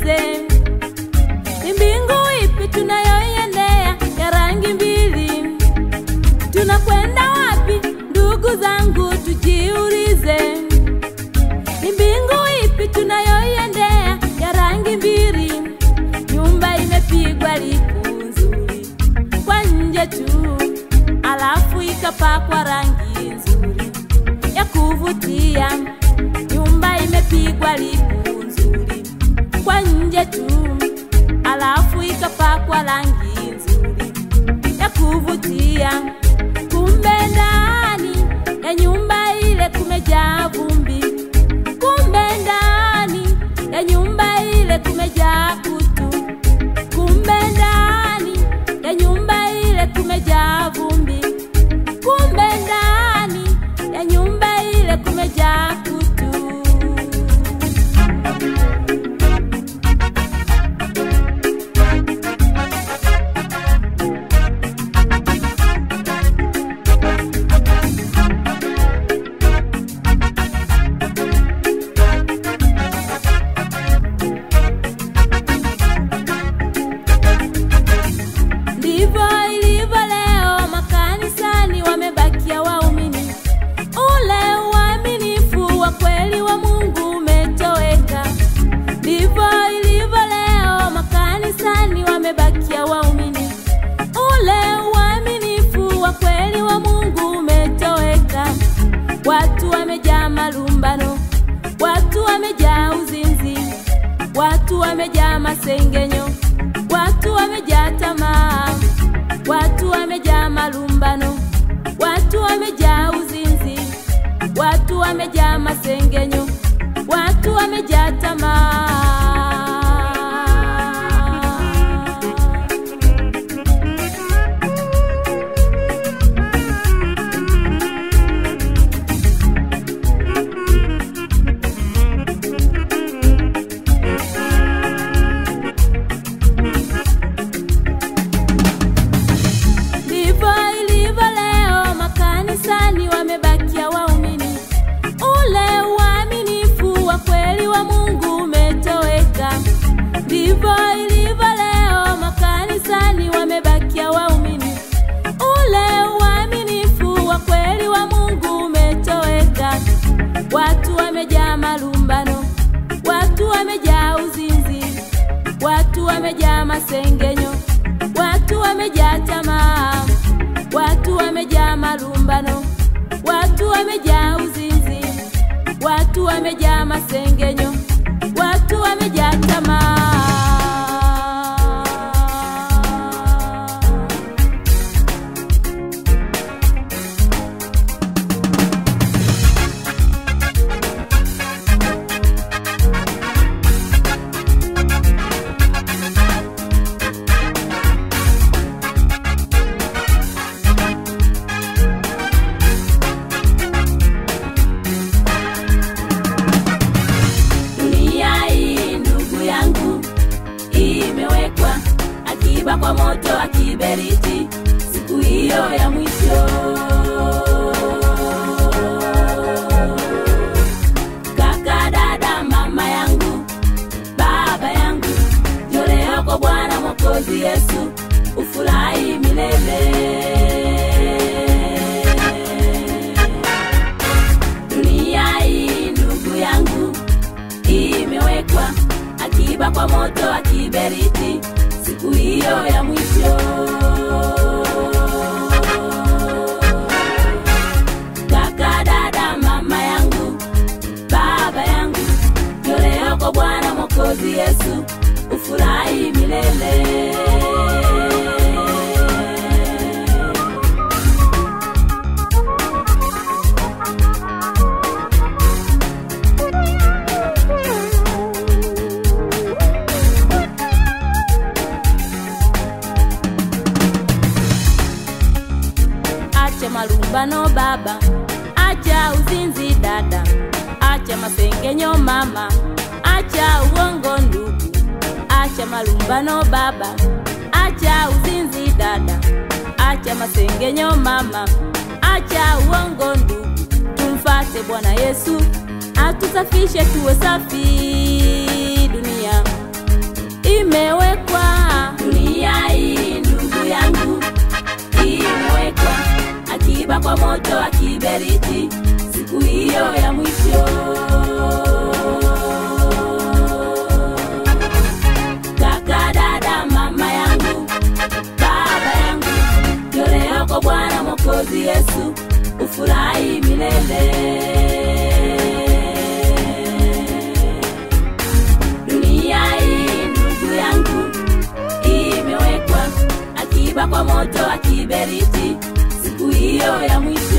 tujiulize, ni mbingu ipi tunayoiendea ya rangi mbili? Tunakwenda wapi ndugu zangu, tujiulize, ni mbingu ipi tunayoiendea ya rangi mbili? Nyumba imepigwa lipu nzuri kwa nje tu, alafu ikapakwa rangi nzuri ya kuvutia. Nyumba imepigwa lipu nzuri kwa nje tu, alafu ikapakwa rangi nzuri ya kuvutia. Kumbe ndani ya nyumba ile kumejaa vumbi. Kumbe ndani ya nyumba ile kumejaa kutu. Kumbe ndani ya nyumba ile kumejaa vumbi. Kumbe ndani ya nyumba ile kumejaa kutu. Ndivyo ilivyo leo, makanisani wamebakia waumini. Ule uaminifu wa kweli wa Mungu umetoweka. Ndivyo ilivyo leo, makanisani wamebakia waumini. Ule uaminifu wa kweli wa Mungu umetoweka. Watu wamejaa malumbano, watu wamejaa uzinzi, watu wamejaa masengenyo, watu wamejaa tamaa, watu wamejaa malumbano, watu wamejaa uzinzi, watu wamejaa masengenyo, watu wamejaa tamaa. Ndivyo ilivyo leo, makanisani wamebakia waumini. Ule uaminifu wa kweli wa Mungu umetoweka. Ndivyo ilivyo leo, makanisani wamebakia waumini. Ule uaminifu wa kweli wa Mungu umetoweka. Watu wamejaa malumbano, watu wamejaa uzinzi, watu wamejaa masengenyo, watu wamejaa tamaa, watu wamejaa malumbano, watu wamejaa uzinzi, watu wamejaa masengenyo, watu wamejaa tamaa. Kwa moto wa kiberiti siku hiyo ya mwisho. Kaka, dada, mama yangu, baba yangu, njoo leo kwa Bwana Mwokozi Yesu, ufurahi milele. Dunia hii ndugu yangu imewekwa akiba kwa moto wa kiberiti siku hiyo ya mwisho. Kaka, dada, mama yangu, baba yangu, njoo leo kwa Bwana Mwokozi Yesu, ufurahi milele. Acha malumbano baba, acha uzinzi dada, acha masengenyo mama, acha uongo ndugu. Acha malumbano baba, acha uzinzi dada, acha masengenyo mama, acha uongo ndugu. Tumfuate Bwana Yesu, atusafishe tuwe safi dunia. kiberiti siku hiyo ya mwisho. Kaka, dada, mama yangu, baba yangu, njoo kwa Bwana Mwokozi Yesu ufurahi milele. Dunia hii ndugu yangu imewekwa akiba kwa moto wa kiberiti siku hiyo ya mwisho.